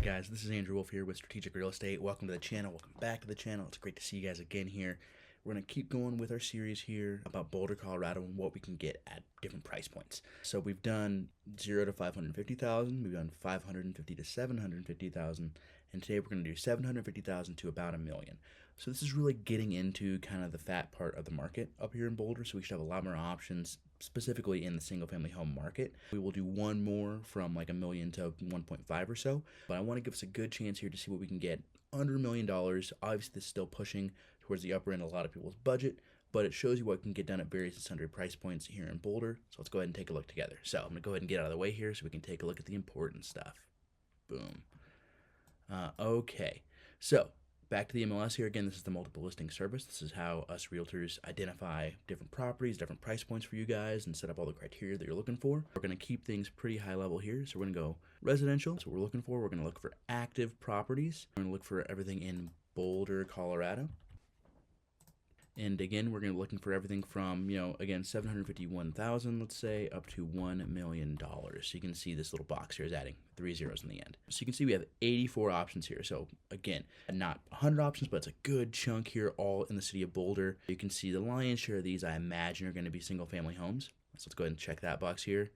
Alright guys, this is Wolfe here with Strategic Real Estate. Welcome to the channel. Welcome back to the channel. It's great to see you guys again here. We're going to keep going with our series here about Boulder, Colorado and what we can get at different price points. So we've done 0 to 550,000, we've done 550 to 750,000, and today we're going to do 750,000 to about $1 million. So this is really getting into kind of the fat part of the market up here in Boulder, so we should have a lot more options specifically in the single family home market. We will do one more from like $1 million to 1.5 or so, but I want to give us a good chance here to see what we can get under $1 million. Obviously this is still pushing towards the upper end of a lot of people's budget, but it shows you what can get done at various and sundry price points here in Boulder. So let's go ahead and take a look together. So I'm gonna go ahead and get out of the way here so we can take a look at the important stuff. Boom. Okay, so back to the MLS here. Again, this is the multiple listing service. This is how us realtors identify different properties, different price points for you guys, and set up all the criteria that you're looking for. We're going to keep things pretty high level here. So we're going to go residential. That's what we're looking for. We're going to look for active properties. We're going to look for everything in Boulder, Colorado. And again, we're going to be looking for everything from, again, 751,000, let's say, up to $1 million. So you can see this little box here is adding 3 zeros in the end. So you can see we have 84 options here. So again, not 100 options, but it's a good chunk here, all in the city of Boulder. You can see the lion's share of these, I imagine, are going to be single family homes. So let's go ahead and check that box here.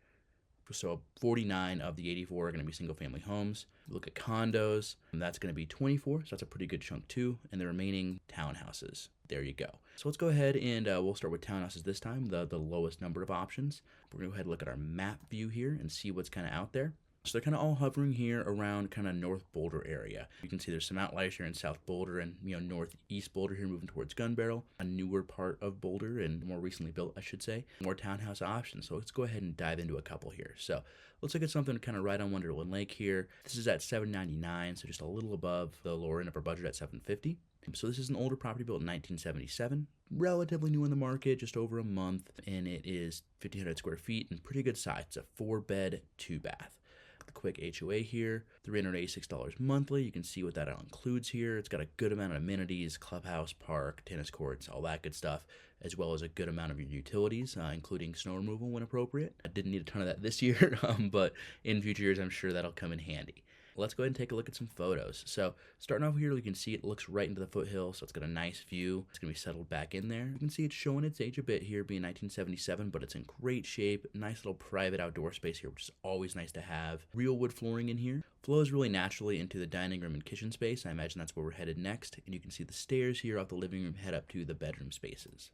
So 49 of the 84 are going to be single family homes. Look at condos, and that's going to be 24. So that's a pretty good chunk too. And the remaining townhouses. There you go. So let's go ahead and we'll start with townhouses this time, the lowest number of options. We're going to go ahead and look at our map view here and see what's kind of out there. So they're kind of all hovering here around kind of North Boulder area. You can see there's some outliers here in South Boulder and Northeast Boulder here moving towards Gun Barrel, a newer part of Boulder and more recently built, I should say. More townhouse options. So let's go ahead and dive into a couple here. So let's look at something kind of right on Wonderland Lake here. This is at $799, so just a little above the lower end of our budget at $750. So this is an older property built in 1977, relatively new in the market, just over a month, and it is 1,500 square feet and pretty good size. It's a 4-bed, 2-bath. The quick HOA here, $386 monthly. You can see what that includes here. It's got a good amount of amenities, clubhouse, park, tennis courts, all that good stuff, as well as a good amount of your utilities, including snow removal when appropriate. I didn't need a ton of that this year, but in future years, I'm sure that'll come in handy. Let's go ahead and take a look at some photos. So starting off here, you can see it looks right into the foothill, so it's got a nice view. It's going to be settled back in there. You can see it's showing its age a bit here, being 1977, but it's in great shape. Nice little private outdoor space here, which is always nice to have. Real wood flooring in here. Flows really naturally into the dining room and kitchen space. I imagine that's where we're headed next. And you can see the stairs here off the living room head up to the bedroom spaces.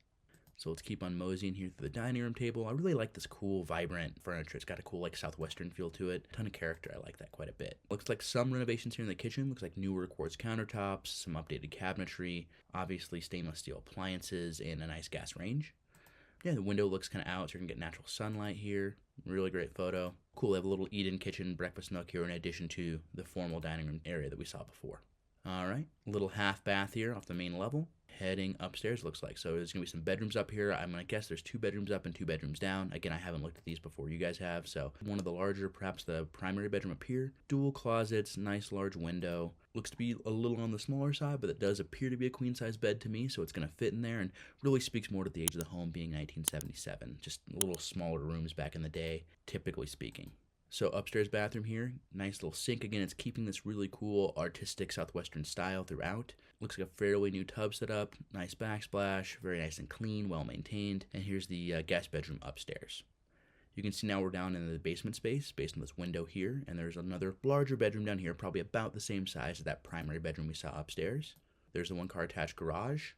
So let's keep on moseying here through the dining room table. I really like this cool, vibrant furniture. It's got a cool, Southwestern feel to it. A ton of character. I like that quite a bit. Looks like some renovations here in the kitchen. Looks like newer quartz countertops, some updated cabinetry, obviously stainless steel appliances, and a nice gas range. Yeah, the window looks kind of out, so you can get natural sunlight here. Really great photo. Cool, they have a little eat-in kitchen, breakfast nook here in addition to the formal dining room area that we saw before. All right, little half bath here off the main level. Heading upstairs, looks like. So there's going to be some bedrooms up here. I'm going to guess there's 2 bedrooms up and 2 bedrooms down. Again, I haven't looked at these before. You guys have. So one of the larger, perhaps the primary bedroom up here. Dual closets, nice large window. Looks to be a little on the smaller side, but it does appear to be a queen-size bed to me, so it's going to fit in there and really speaks more to the age of the home being 1977. Just a little smaller rooms back in the day, typically speaking. So upstairs bathroom here, nice little sink. Again, it's keeping this really cool artistic Southwestern style throughout. Looks like a fairly new tub set up, nice backsplash, very nice and clean, well maintained. And here's the guest bedroom upstairs. You can see now we're down in the basement space based on this window here, and there's another larger bedroom down here, probably about the same size as that primary bedroom we saw upstairs. There's the 1-car attached garage.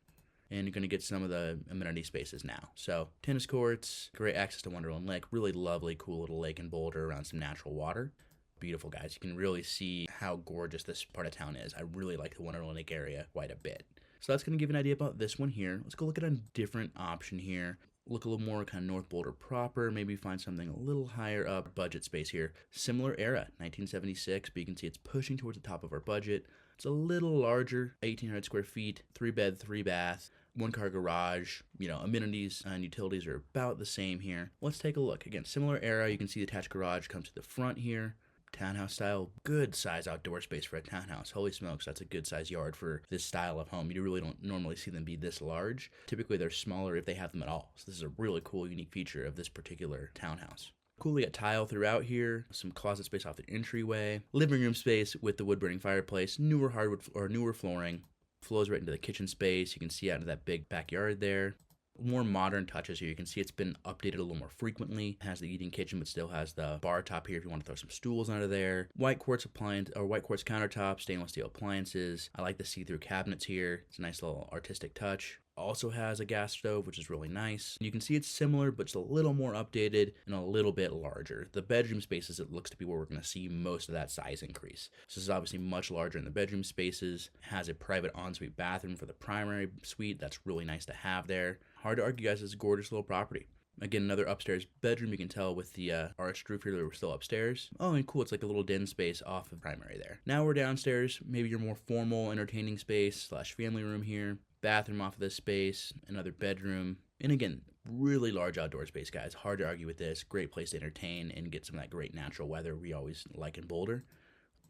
And you're going to get some of the amenity spaces now. So tennis courts, great access to Wonderland Lake, really lovely, cool little lake in Boulder around some natural water. Beautiful, guys. You can really see how gorgeous this part of town is. I really like the Wonderland Lake area quite a bit. So that's going to give you an idea about this one here. Let's go look at a different option here. Look a little more kind of North Boulder proper, maybe find something a little higher up budget space here. Similar era, 1976, but you can see it's pushing towards the top of our budget. It's a little larger, 1,800 square feet, 3-bed, 3-bath. 1-car garage, amenities and utilities are about the same here. Let's take a look. Again, similar era. You can see the attached garage comes to the front here. Townhouse style, good size outdoor space for a townhouse. Holy smokes, that's a good size yard for this style of home. You really don't normally see them be this large. Typically, they're smaller if they have them at all. So this is a really cool, unique feature of this particular townhouse. Cool, we got tile throughout here, some closet space off the entryway, living room space with the wood burning fireplace, newer hardwood or newer flooring, flows right into the kitchen space. You can see out into that big backyard there. More modern touches here. You can see it's been updated a little more frequently. It has the eating kitchen, but still has the bar top here if you want to throw some stools under there. White quartz appliance or white quartz countertop, stainless steel appliances. I like the see-through cabinets here. It's a nice little artistic touch. Also has a gas stove, which is really nice. You can see it's similar, but just a little more updated and a little bit larger. The bedroom spaces, it looks to be where we're going to see most of that size increase. So this is obviously much larger in the bedroom spaces. It has a private ensuite bathroom for the primary suite. That's really nice to have there. Hard to argue, guys, it's a gorgeous little property. Again, another upstairs bedroom. You can tell with the arched roof here that we're still upstairs. Oh, and cool, it's like a little den space off of primary there. Now we're downstairs, maybe your more formal entertaining space / family room here. Bathroom off of this space, another bedroom. And again, really large outdoor space, guys. Hard to argue with this. Great place to entertain and get some of that great natural weather we always like in Boulder.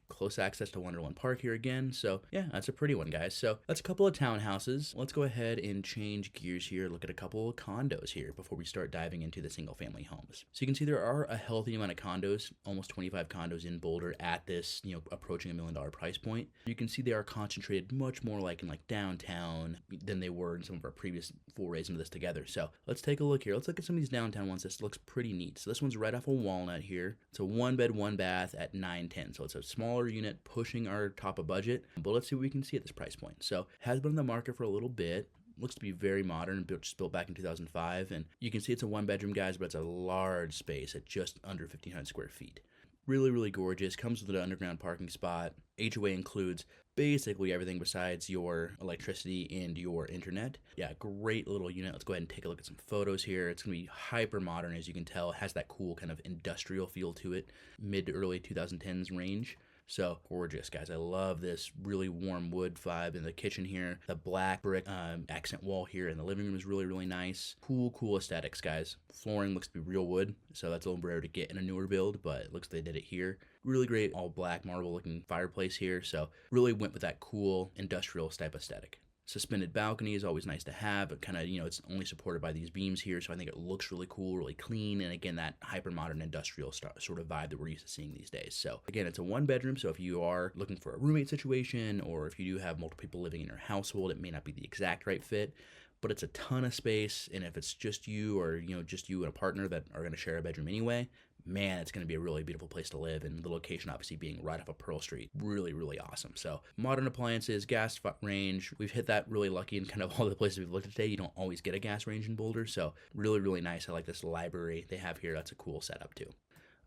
Close access to Wonderland Park here again. So yeah, that's a pretty one, guys. So that's a couple of townhouses. Let's go ahead and change gears here. Look at a couple of condos here before we start diving into the single family homes. So you can see there are a healthy amount of condos, almost 25 condos in Boulder at this, approaching $1 million price point. You can see they are concentrated much more like in downtown than they were in some of our previous forays into this together. So let's take a look here. Let's look at some of these downtown ones. This looks pretty neat. So this one's right off of Walnut here. It's a 1-bed, 1-bath at $910. So it's a smaller unit pushing our top of budget, but let's see what we can see at this price point. So has been on the market for a little bit. Looks to be very modern, just built back in 2005, and you can see it's a 1-bedroom, guys, but it's a large space at just under 1,500 square feet. Really, really gorgeous. Comes with an underground parking spot. HOA includes basically everything besides your electricity and your internet. Yeah, great little unit. Let's go ahead and take a look at some photos here. It's going to be hyper modern, as you can tell. It has that cool kind of industrial feel to it, mid to early 2010s range. So gorgeous, guys. I love this really warm wood vibe in the kitchen here. The black brick accent wall here in the living room is really, really nice. Cool aesthetics, guys. Flooring looks to be real wood, so that's a little rare to get in a newer build, but it looks like they did it here. Really great all black marble looking fireplace here, so really went with that cool industrial type aesthetic. Suspended balcony is always nice to have, but kind of, it's only supported by these beams here, so I think it looks really cool, really clean, and again, that hyper-modern industrial sort of vibe that we're used to seeing these days. So again, it's a 1-bedroom, so if you are looking for a roommate situation, or if you do have multiple people living in your household, it may not be the exact right fit, but it's a ton of space, and if it's just you or, just you and a partner that are going to share a bedroom anyway, man, it's going to be a really beautiful place to live, and the location obviously being right off of Pearl Street, really, really awesome. So modern appliances, gas range, we've hit that really lucky in kind of all the places we've looked at today. You don't always get a gas range in Boulder, so really, really nice. I like this library they have here. That's a cool setup too.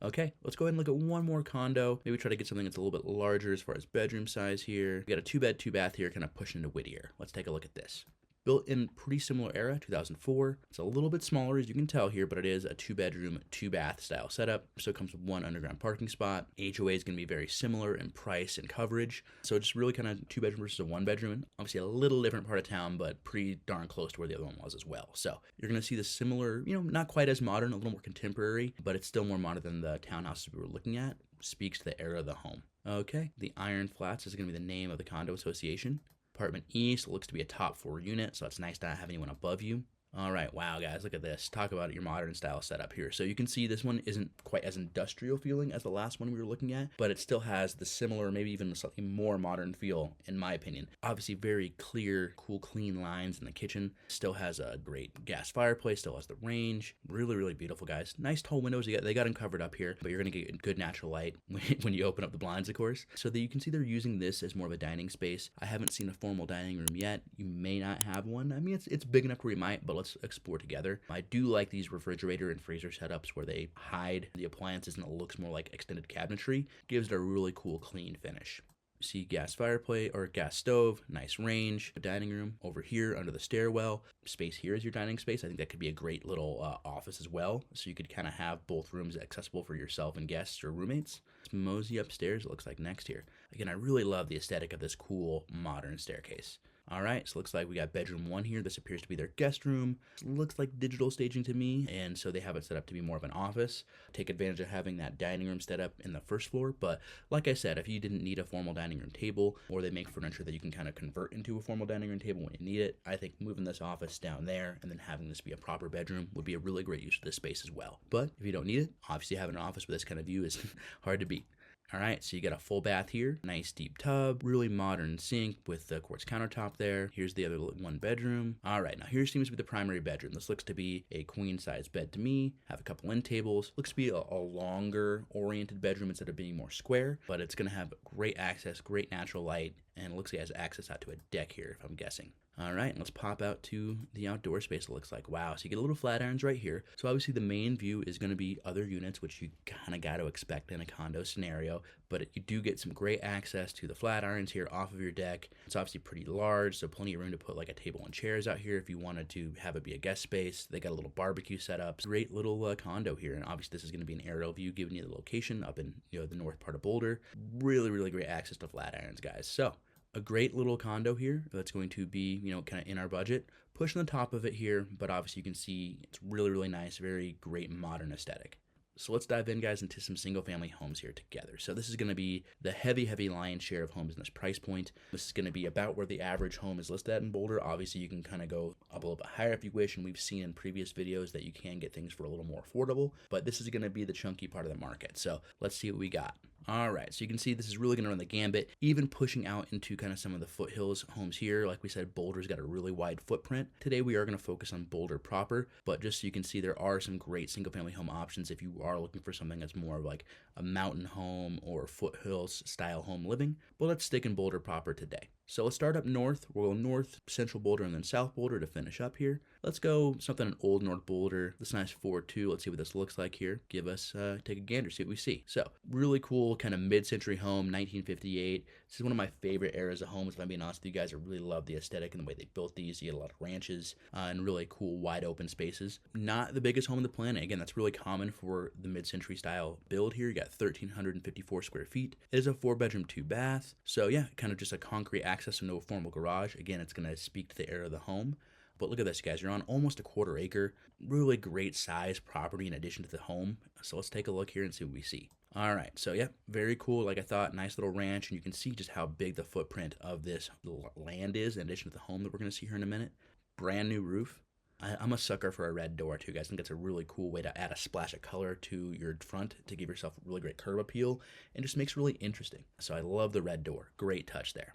Okay, let's go ahead and look at one more condo. Maybe try to get something that's a little bit larger as far as bedroom size here. We got a 2-bed, 2-bath here, kind of pushing into Whittier. Let's take a look at this. Built in pretty similar era, 2004. It's a little bit smaller, as you can tell here, but it is a 2-bedroom, 2-bath style setup. So it comes with 1 underground parking spot. HOA is going to be very similar in price and coverage. So just really kind of 2-bedroom versus a 1-bedroom. Obviously a little different part of town, but pretty darn close to where the other one was as well. So you're going to see the similar, not quite as modern, a little more contemporary, but it's still more modern than the townhouses we were looking at. Speaks to the era of the home. Okay, the Iron Flats is going to be the name of the condo association. Apartment East looks to be a top 4 unit, so it's nice to not have anyone above you. All right, wow, guys, look at this. Talk about your modern style setup here. So you can see this one isn't quite as industrial feeling as the last one we were looking at, but it still has the similar, maybe even a slightly more modern feel, in my opinion. Obviously, very clear, cool, clean lines in the kitchen. Still has a great gas fireplace, still has the range. Really, really beautiful, guys. Nice tall windows. They got them covered up here, but you're going to get good natural light when you open up the blinds, of course. So that you can see they're using this as more of a dining space. I haven't seen a formal dining room yet. You may not have one. I mean, it's big enough where you might, but let's explore together. I do like these refrigerator and freezer setups where they hide the appliances and it looks more like extended cabinetry. Gives it a really cool, clean finish. See gas fireplace or gas stove, nice range, a dining room over here under the stairwell. Space here is your dining space. I think that could be a great little office as well. So you could kind of have both rooms accessible for yourself and guests or roommates. It's mosey upstairs, it looks like next here. Again, I really love the aesthetic of this cool modern staircase. All right, so looks like we got bedroom 1 here. This appears to be their guest room. Looks like digital staging to me, and so they have it set up to be more of an office. Take advantage of having that dining room set up in the first floor, but like I said, if you didn't need a formal dining room table, or they make furniture that you can kind of convert into a formal dining room table when you need it, I think moving this office down there and then having this be a proper bedroom would be a really great use of this space as well. But if you don't need it, obviously having an office with this kind of view is hard to beat. All right, so you got a full bath here, nice deep tub, really modern sink with the quartz countertop there. Here's the other one bedroom. All right, now here seems to be the primary bedroom. This looks to be a queen size bed to me, have a couple end tables. Looks to be a longer oriented bedroom instead of being more square, but it's gonna have great access, great natural light, and it looks like it has access out to a deck here, if I'm guessing. All right, let's pop out to the outdoor space. It looks like, wow, so you get a little flat irons right here. So obviously the main view is going to be other units, which you kind of got to expect in a condo scenario, but you do get some great access to the flat irons here off of your deck. It's obviously pretty large, so plenty of room to put like a table and chairs out here if you wanted to have it be a guest space. They got a little barbecue set up. Great little condo here, and obviously this is going to be an aerial view giving you the location up in the north part of Boulder. Really, really great access to flat irons, guys. So a great little condo here that's going to be, kind of in our budget. Pushing the top of it here, but obviously you can see it's really, really nice, very great modern aesthetic. So let's dive in, guys, into some single-family homes here together. So this is going to be the heavy lion's share of homes in this price point. This is going to be about where the average home is listed at in Boulder. Obviously, you can kind of go up a little bit higher if you wish, and we've seen in previous videos that you can get things for a little more affordable, but this is going to be the chunky part of the market. So let's see what we got. All right, so you can see this is really going to run the gambit, even pushing out into kind of some of the foothills homes here. Like we said, Boulder's got a really wide footprint. Today we are going to focus on Boulder proper, but just so you can see, there are some great single-family home options if you are looking for something that's more like a mountain home or foothills style home living. But let's stick in Boulder proper today. So let's start up north. We'll go north, central Boulder, and then south Boulder to finish up here. Let's go something in old North Boulder. This nice 4-2. Let's see what this looks like here. Give us, take a gander, see what we see. So really cool kind of mid-century home, 1958. This is one of my favorite eras of homes, if I'm being honest with you guys. I really love the aesthetic and the way they built these. You get a lot of ranches and really cool wide open spaces. Not the biggest home on the planet. Again, that's really common for the mid-century style build here. You got 1,354 square feet. It is a 4-bedroom, 2-bath. So yeah, kind of just a concrete access and no formal garage. Again, it's going to speak to the era of the home. But look at this, guys. You're on almost a 1/4 acre. Really great size property in addition to the home. So let's take a look here and see what we see. All right, so yeah, very cool. Like I thought, nice little ranch, and you can see just how big the footprint of this land is in addition to the home that we're going to see here in a minute. Brand new roof. I'm a sucker for a red door too, guys. I think it's a really cool way to add a splash of color to your front to give yourself really great curb appeal and just makes it really interesting. So I love the red door. Great touch there.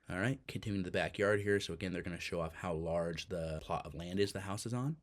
All right, continuing to the backyard here. So again, they're going to show off how large the plot of land is the house is on.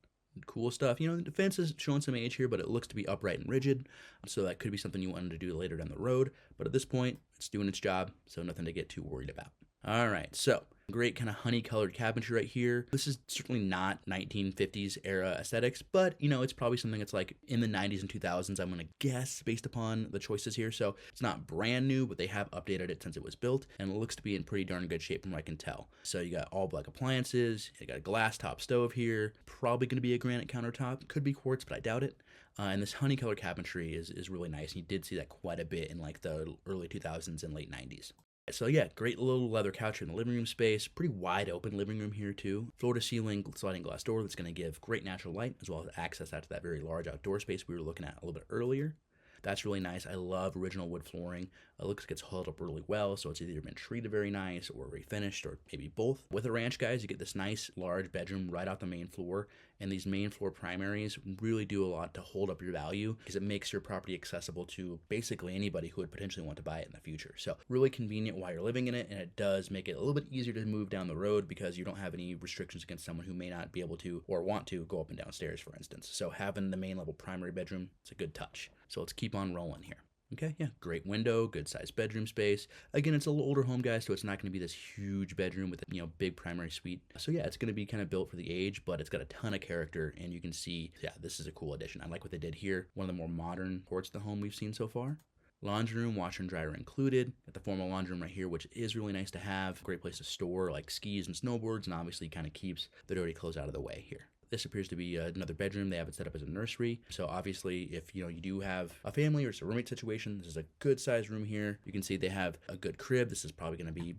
Cool stuff. The fence is showing some age here, but it looks to be upright and rigid. So that could be something you wanted to do later down the road. But at this point, it's doing its job, so nothing to get too worried about. All right, so great kind of honey-colored cabinetry right here. This is certainly not 1950s era aesthetics, but it's probably something that's like in the 90s and 2000s, I'm going to guess, based upon the choices here. So it's not brand new, but they have updated it since it was built, and it looks to be in pretty darn good shape from what I can tell. So you got all black appliances, you got a glass top stove here, probably going to be a granite countertop, could be quartz, but I doubt it. And this honey-colored cabinetry is really nice, and you did see that quite a bit in like the early 2000s and late 90s. So yeah, great little leather couch in the living room space. Pretty wide open living room here too. Floor to ceiling sliding glass door that's going to give great natural light as well as access out to that very large outdoor space we were looking at a little bit earlier. That's really nice. I love original wood flooring. It looks like it's held up really well, so it's either been treated very nice or refinished or maybe both. With a ranch, guys, you get this nice large bedroom right out the main floor, and these main floor primaries really do a lot to hold up your value because it makes your property accessible to basically anybody who would potentially want to buy it in the future. So really convenient while you're living in it, and it does make it a little bit easier to move down the road because you don't have any restrictions against someone who may not be able to or want to go up and down stairs, for instance. So having the main level primary bedroom, it's a good touch. So let's keep on rolling here. Okay, yeah, great window, good sized bedroom space. Again, it's a little older home, guys, so it's not going to be this huge bedroom with a big primary suite. So yeah, it's going to be kind of built for the age, but it's got a ton of character, and you can see, yeah, this is a cool addition. I like what they did here. One of the more modern parts of the home we've seen so far. Laundry room, washer and dryer included. Got the formal laundry room right here, which is really nice to have. Great place to store like skis and snowboards, and obviously kind of keeps the dirty clothes out of the way here. This appears to be another bedroom. They have it set up as a nursery. So obviously, if you do have a family or it's a roommate situation, this is a good size room here. You can see they have a good crib. This is probably going to be,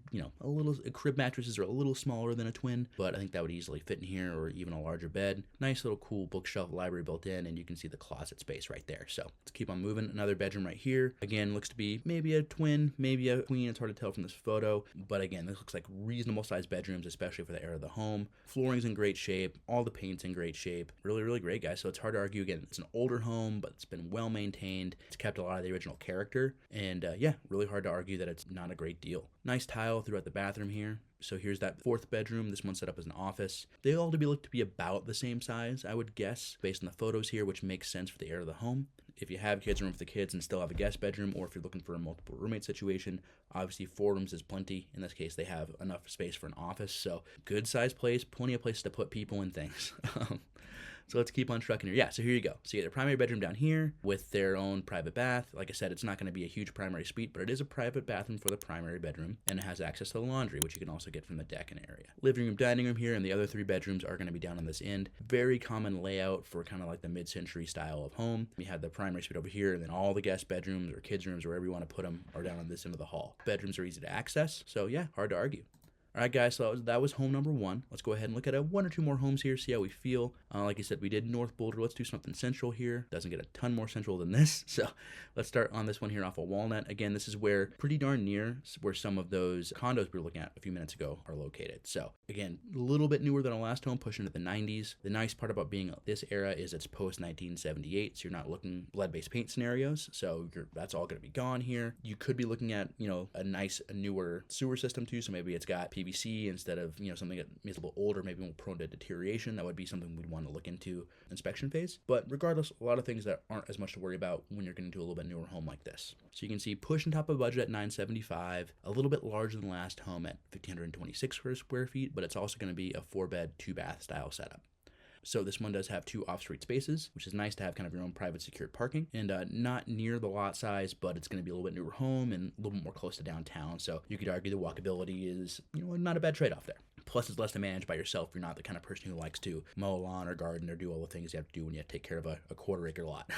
crib mattresses are a little smaller than a twin, but I think that would easily fit in here, or even a larger bed. Nice little cool bookshelf library built in, and you can see the closet space right there. So let's keep on moving. Another bedroom right here. Again, looks to be maybe a twin, maybe a queen. It's hard to tell from this photo, but again, this looks like reasonable sized bedrooms, especially for the era of the home. Flooring's in great shape. All the paint's in great shape. Really, really great, guys. So it's hard to argue. Again, it's an older home, but it's been well maintained. It's kept a lot of the original character, and yeah, really hard to argue that it's not a great deal. Nice tile throughout the bathroom here. So here's that fourth bedroom. This one's set up as an office. They all look to be about the same size, I would guess, based on the photos here, which makes sense for the era of the home. If you have kids, room for the kids and still have a guest bedroom, or if you're looking for a multiple roommate situation, obviously 4 rooms is plenty. In this case, they have enough space for an office. So good sized place, plenty of places to put people and things. So let's keep on trucking here. Yeah, so here you go. So you get a primary bedroom down here with their own private bath. Like I said, it's not going to be a huge primary suite, but it is a private bathroom for the primary bedroom, and it has access to the laundry, which you can also get from the deck and area. Living room, dining room here, and the other 3 bedrooms are going to be down on this end. Very common layout for kind of like the mid-century style of home. You have the primary suite over here, and then all the guest bedrooms or kids' rooms, wherever you want to put them, are down on this end of the hall. Bedrooms are easy to access, so yeah, hard to argue. All right, guys, so that was home number 1. Let's go ahead and look at 1 or 2 more homes here, see how we feel. Like I said, we did North Boulder. Let's do something central here. Doesn't get a ton more central than this. So let's start on this one here off of Walnut. Again, this is where pretty darn near where some of those condos we were looking at a few minutes ago are located. So again, a little bit newer than our last home, pushing into the 90s. The nice part about being this era is it's post-1978, so you're not looking lead-based paint scenarios. So that's all going to be gone here. You could be looking at, a newer sewer system too. So maybe it's got PVC instead of, something that is a little older, maybe more prone to deterioration. That would be something we'd want to look into inspection phase. But regardless, a lot of things that aren't as much to worry about when you're getting to a little bit newer home like this. So you can see pushing top of budget at $975, a little bit larger than the last home at 1,526 square feet, but it's also going to be a 4-bed, 2-bath style setup. So this one does have 2 off-street spaces, which is nice to have kind of your own private secured parking, and not near the lot size, but it's going to be a little bit newer home and a little bit more close to downtown. So you could argue the walkability is, not a bad trade-off there. Plus, it's less to manage by yourself. You're not the kind of person who likes to mow a lawn or garden or do all the things you have to do when you have to take care of a quarter-acre lot.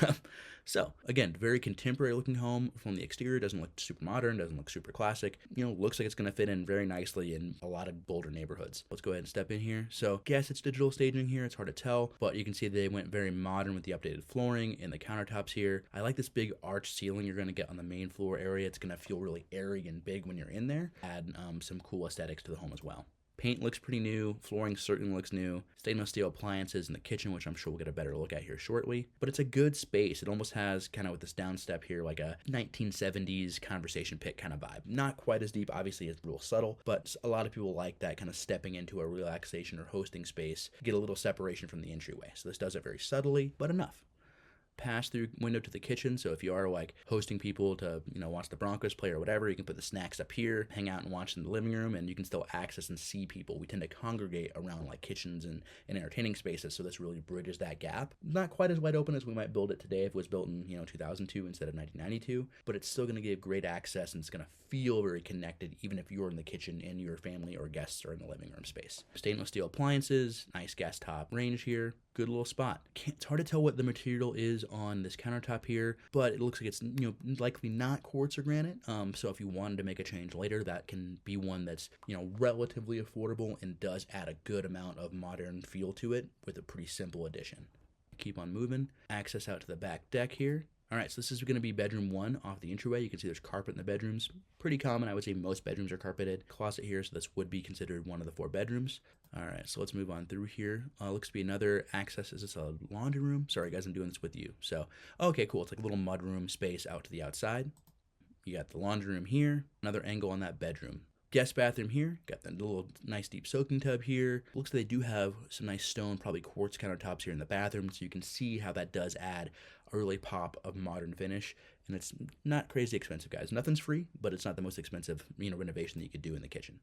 So, again, very contemporary-looking home from the exterior. Doesn't look super modern, doesn't look super classic. Looks like it's going to fit in very nicely in a lot of Boulder neighborhoods. Let's go ahead and step in here. So, guess it's digital staging here. It's hard to tell, but you can see they went very modern with the updated flooring and the countertops here. I like this big arch ceiling you're going to get on the main floor area. It's going to feel really airy and big when you're in there. Add some cool aesthetics to the home as well. Paint looks pretty new. Flooring certainly looks new. Stainless steel appliances in the kitchen, which I'm sure we'll get a better look at here shortly. But it's a good space. It almost has, kind of with this downstep here, like a 1970s conversation pit kind of vibe. Not quite as deep, obviously it's real subtle, but a lot of people like that kind of stepping into a relaxation or hosting space, get a little separation from the entryway. So this does it very subtly, but enough. Pass-through window to the kitchen, so if you are like hosting people to watch the Broncos play or whatever, you can put the snacks up here, hang out and watch in the living room, and you can still access and see people. We tend to congregate around like kitchens and entertaining spaces, so this really bridges that gap. Not quite as wide open as we might build it today if it was built in 2002 instead of 1992, but it's still going to give great access and it's going to feel very connected even if you're in the kitchen and your family or guests are in the living room space. Stainless steel appliances, nice gas top range here, good little spot. It's hard to tell what the material is on this countertop here, but it looks like it's likely not quartz or granite. So if you wanted to make a change later, that can be one that's relatively affordable and does add a good amount of modern feel to it with a pretty simple addition. Keep on moving. Access out to the back deck here. All right, so this is going to be bedroom 1 off the entryway. You can see there's carpet in the bedrooms. Pretty common. I would say most bedrooms are carpeted. Closet here, so this would be considered one of the 4 bedrooms. All right, so let's move on through here. Looks to be another access. Is this a laundry room? Sorry, guys, I'm doing this with you. So, okay, cool. It's like a little mudroom space out to the outside. You got the laundry room here. Another angle on that bedroom. Guest bathroom here. Got the little nice deep soaking tub here. Looks like they do have some nice stone, probably quartz countertops here in the bathroom, so you can see how that does add a really pop of modern finish. And it's not crazy expensive, guys. Nothing's free, but it's not the most expensive renovation that you could do in the kitchen.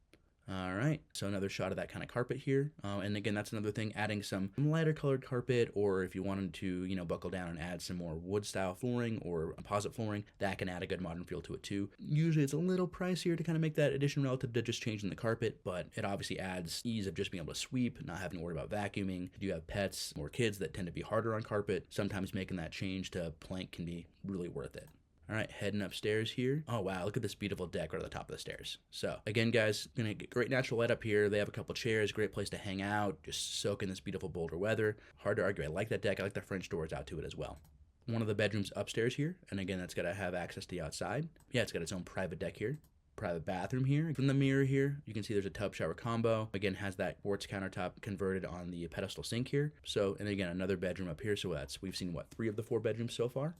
All right, so another shot of that kind of carpet here. And again, that's another thing, adding some lighter colored carpet, or if you wanted to, buckle down and add some more wood style flooring or composite flooring, that can add a good modern feel to it too. Usually it's a little pricier to kind of make that addition relative to just changing the carpet, but it obviously adds ease of just being able to sweep, not having to worry about vacuuming. If you have pets or kids that tend to be harder on carpet, sometimes making that change to plank can be really worth it. All right, heading upstairs here. Oh, wow, look at this beautiful deck right at the top of the stairs. So, again, guys, gonna get great natural light up here. They have a couple chairs, great place to hang out, just soak in this beautiful Boulder weather. Hard to argue. I like that deck. I like the French doors out to it as well. One of the bedrooms upstairs here, and again, that's got to have access to the outside. Yeah, it's got its own private deck here. Private bathroom here. From the mirror here, you can see there's a tub shower combo. Again, has that quartz countertop converted on the pedestal sink here. So, and again, another bedroom up here. So we've seen, 3 of the 4 bedrooms so far?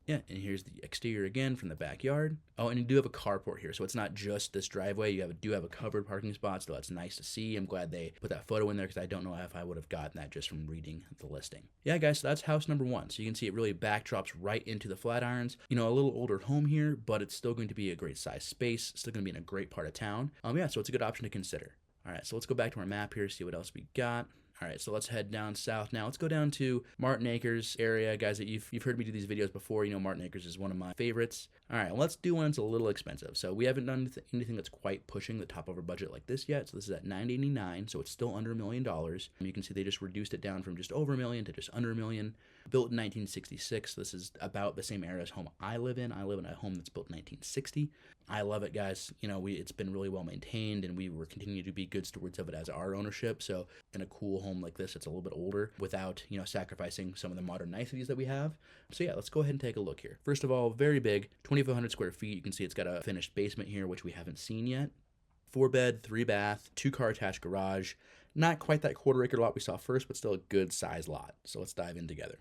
Yeah, and here's the exterior again from the backyard. Oh, and you do have a carport here, so it's not just this driveway. You do have a covered parking spot, so that's nice to see. I'm glad they put that photo in there because I don't know if I would have gotten that just from reading the listing. Yeah, guys, so that's house number 1. So you can see it really backdrops right into the Flatirons. A little older home here, but it's still going to be a great size space. Still going to be in a great part of town. Yeah, so it's a good option to consider. All right, so let's go back to our map here, see what else we got. All right, so let's head down south now. Let's go down to Martin Acres area. Guys, that you've heard me do these videos before. Martin Acres is one of my favorites. All right, well, let's do one that's a little expensive. So we haven't done anything that's quite pushing the top of our budget like this yet. So this is at $989, so it's still under $1 million. You can see they just reduced it down from just over $1 million to just under $1 million. Built in 1966. This is about the same era as home I live in. I live in a home that's built in 1960. I love it, guys. It's been really well maintained, and we were continuing to be good stewards of it as our ownership. So in a cool home like this, it's a little bit older without, sacrificing some of the modern niceties that we have. So yeah, let's go ahead and take a look here. First of all, very big, 2,500 square feet. You can see it's got a finished basement here, which we haven't seen yet. 4-bed, 3-bath, 2-car attached garage. Not quite that quarter-acre lot we saw first, but still a good size lot. So let's dive in together.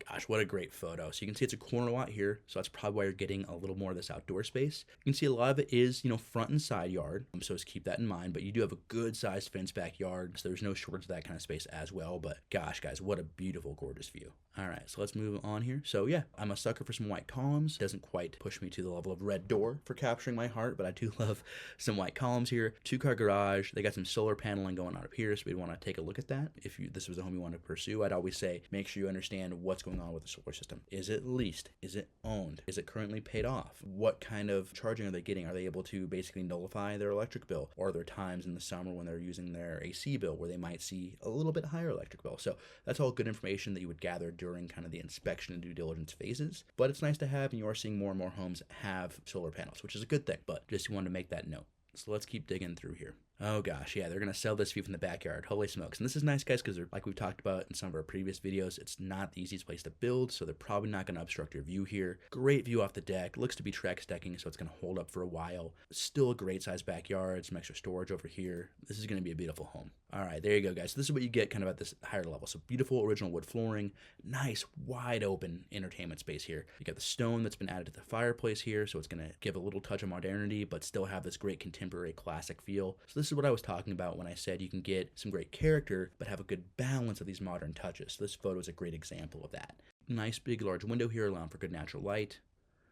Gosh, what a great photo. So you can see it's a corner lot here, so that's probably why you're getting a little more of this outdoor space. You can see a lot of it is, front and side yard, so just keep that in mind, but you do have a good sized fenced backyard, so there's no shortage of that kind of space as well. But gosh, guys, what a beautiful, gorgeous view. All right, so let's move on here. So yeah, I'm a sucker for some white columns. Doesn't quite push me to the level of red door for capturing my heart, but I do love some white columns here. 2-car garage. They got some solar paneling going on up here, so we'd want to take a look at that. If this was a home you want to pursue, I'd always say make sure you understand what's going on with the solar system. Is it leased? Is it owned? Is it currently paid off? What kind of charging are they getting? Are they able to basically nullify their electric bill? Or are there times in the summer when they're using their AC bill where they might see a little bit higher electric bill? So that's all good information that you would gather during kind of the inspection and due diligence phases. But it's nice to have, and you are seeing more and more homes have solar panels, which is a good thing. But just wanted to make that note. So let's keep digging through here. Oh gosh, yeah, they're going to sell this view from the backyard. Holy smokes. And this is nice, guys, because like we've talked about in some of our previous videos, it's not the easiest place to build, so they're probably not going to obstruct your view here. Great view off the deck. Looks to be Trex decking, so it's going to hold up for a while. Still a great size backyard, some extra storage over here. This is going to be a beautiful home. All right, there you go, guys. So this is what you get kind of at this higher level. So beautiful original wood flooring, nice wide open entertainment space here. You got the stone that's been added to the fireplace here, so it's going to give a little touch of modernity, but still have this great contemporary classic feel. So this is what I was talking about when I said you can get some great character, but have a good balance of these modern touches. So this photo is a great example of that. Nice big large window here, allowing for good natural light.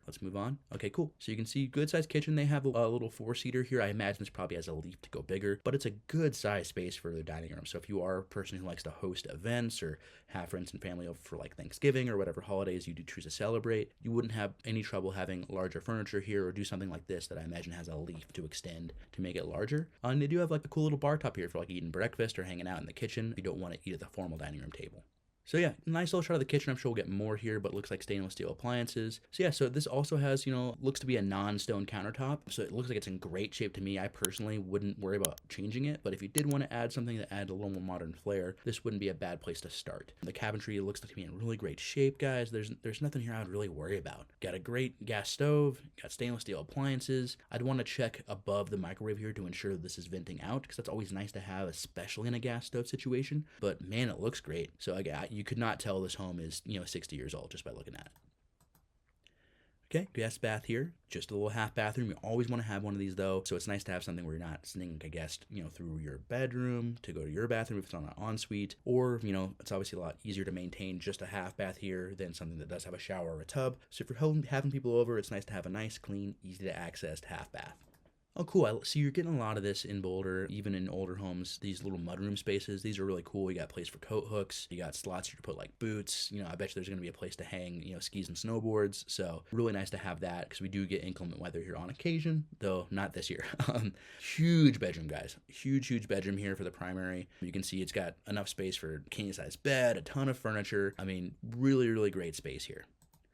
Let's move on. Okay, cool. So you can see good sized kitchen. They have a little 4-seater here. I imagine this probably has a leaf to go bigger, but it's a good size space for their dining room. So if you are a person who likes to host events or have friends and family over for like Thanksgiving or whatever holidays you do choose to celebrate, you wouldn't have any trouble having larger furniture here or do something like this that I imagine has a leaf to extend to make it larger. And they do have like a cool little bar top here for like eating breakfast or hanging out in the kitchen if you don't want to eat at the formal dining room table. So yeah, nice little shot of the kitchen. I'm sure we'll get more here, but it looks like stainless steel appliances. So yeah, so this also has, looks to be a non-stone countertop. So it looks like it's in great shape to me. I personally wouldn't worry about changing it, but if you did want to add something that added a little more modern flair, this wouldn't be a bad place to start. The cabinetry looks like to be in really great shape, guys. There's nothing here I would really worry about. Got a great gas stove, got stainless steel appliances. I'd want to check above the microwave here to ensure that this is venting out, because that's always nice to have, especially in a gas stove situation. But man, it looks great. So you could not tell this home is 60 years old just by looking at it. Okay, guest bath here, just a little half bathroom. You always want to have one of these though, so it's nice to have something where you're not sending a guest through your bedroom to go to your bathroom if it's on an ensuite, or it's obviously a lot easier to maintain just a half bath here than something that does have a shower or a tub. So if you're having people over, it's nice to have a nice, clean, easy to access half bath. Oh, cool. So you're getting a lot of this in Boulder, even in older homes, these little mudroom spaces. These are really cool. You got a place for coat hooks. You got slots here to put like boots. I bet you there's going to be a place to hang, skis and snowboards. So really nice to have that because we do get inclement weather here on occasion, though not this year. Huge bedroom, guys. Huge bedroom here for the primary. You can see it's got enough space for a king-size bed, a ton of furniture. I mean, really great space here.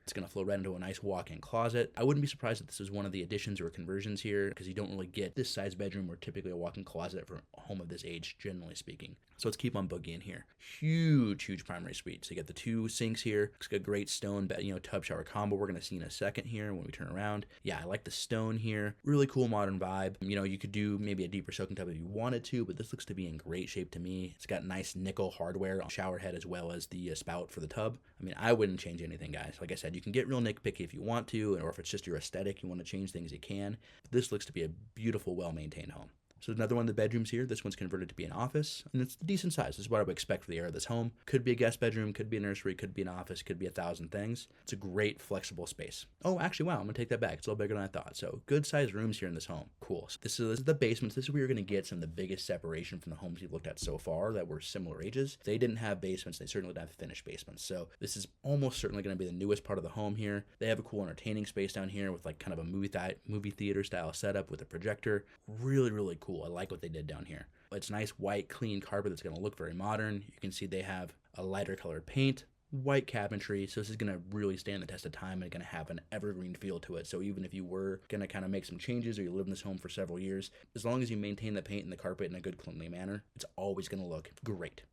It's going to flow right into a nice walk-in closet. I wouldn't be surprised if this is one of the additions or conversions here because you don't really get this size bedroom or typically a walk-in closet for a home of this age, generally speaking. So let's keep on boogieing here. Huge primary suite. So you got the 2 sinks here. It's got a great stone bed, tub shower combo we're going to see in a second here when we turn around. Yeah, I like the stone here. Really cool modern vibe. You could do maybe a deeper soaking tub if you wanted to, but this looks to be in great shape to me. It's got nice nickel hardware on shower head as well as the spout for the tub. I mean, I wouldn't change anything, guys. Like I said, you can get real nitpicky if you want to, or if it's just your aesthetic, you want to change things, you can. But this looks to be a beautiful, well-maintained home. So another one of the bedrooms here. This one's converted to be an office, and it's a decent size. This is what I would expect for the area of this home. Could be a guest bedroom, could be a nursery, could be an office, could be 1,000 things. It's a great flexible space. Oh, actually, wow, I'm gonna take that back. It's a little bigger than I thought. So good sized rooms here in this home. Cool. So this is the basement. This is where you're gonna get some of the biggest separation from the homes we've looked at so far that were similar ages. They didn't have basements. They certainly didn't have finished basements. So this is almost certainly gonna be the newest part of the home here. They have a cool entertaining space down here with like kind of a movie theater style setup with a projector. Really cool. I like what they did down here. It's nice white clean carpet that's going to look very modern. You can see they have a lighter colored paint, white cabinetry, so this is going to really stand the test of time and going to have an evergreen feel to it. So even if you were going to kind of make some changes or you live in this home for several years, as long as you maintain the paint and the carpet in a good cleanly manner, it's always going to look great.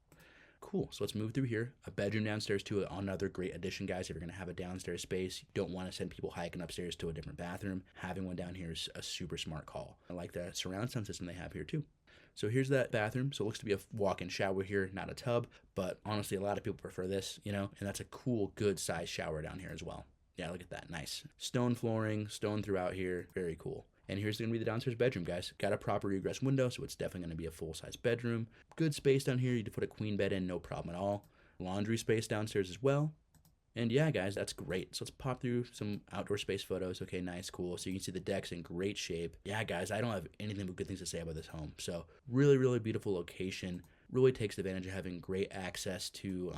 Cool. So let's move through here. A bedroom downstairs too. Another great addition, guys. If you're going to have a downstairs space, you don't want to send people hiking upstairs to a different bathroom. Having one down here is a super smart call. I like the surround sound system they have here too. So here's that bathroom. So it looks to be a walk-in shower here, not a tub, but honestly, a lot of people prefer this, and that's a cool, good size shower down here as well. Yeah, look at that. Nice. Stone flooring, stone throughout here. Very cool. And here's going to be the downstairs bedroom, guys. Got a proper egress window, so it's definitely going to be a full-size bedroom. Good space down here. You can put a queen bed in, no problem at all. Laundry space downstairs as well. And yeah, guys, that's great. So let's pop through some outdoor space photos. Okay, nice, cool. So you can see the deck's in great shape. Yeah, guys, I don't have anything but good things to say about this home. So really beautiful location. Really takes advantage of having great access to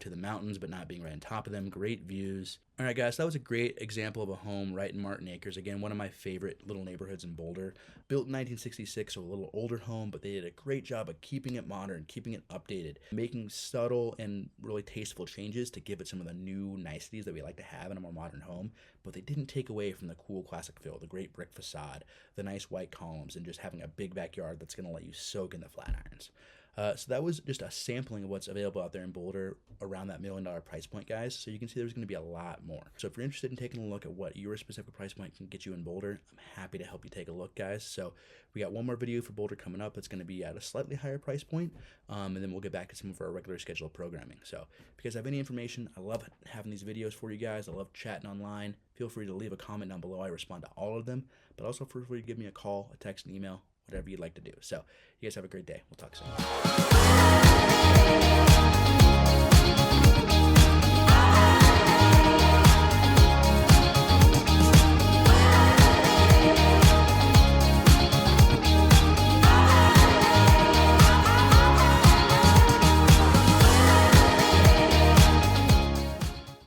to the mountains, but not being right on top of them. Great views. All right, guys, that was a great example of a home right in Martin Acres. Again, one of my favorite little neighborhoods in Boulder. Built in 1966, so a little older home, but they did a great job of keeping it modern, keeping it updated, making subtle and really tasteful changes to give it some of the new niceties that we like to have in a more modern home. But they didn't take away from the cool classic feel, the great brick facade, the nice white columns, and just having a big backyard that's going to let you soak in the flat irons. So that was just a sampling of what's available out there in Boulder around that $1 million price point, guys. So you can see there's going to be a lot more. So if you're interested in taking a look at what your specific price point can get you in Boulder, I'm happy to help you take a look, guys. So we got one more video for Boulder coming up. It's going to be at a slightly higher price point, and then we'll get back to some of our regular scheduled programming. So if you guys have any information, I love having these videos for you guys. I love chatting online. Feel free to leave a comment down below. I respond to all of them, but also feel free to give me a call, a text, an email, whatever you'd like to do. So you guys have a great day. We'll talk soon.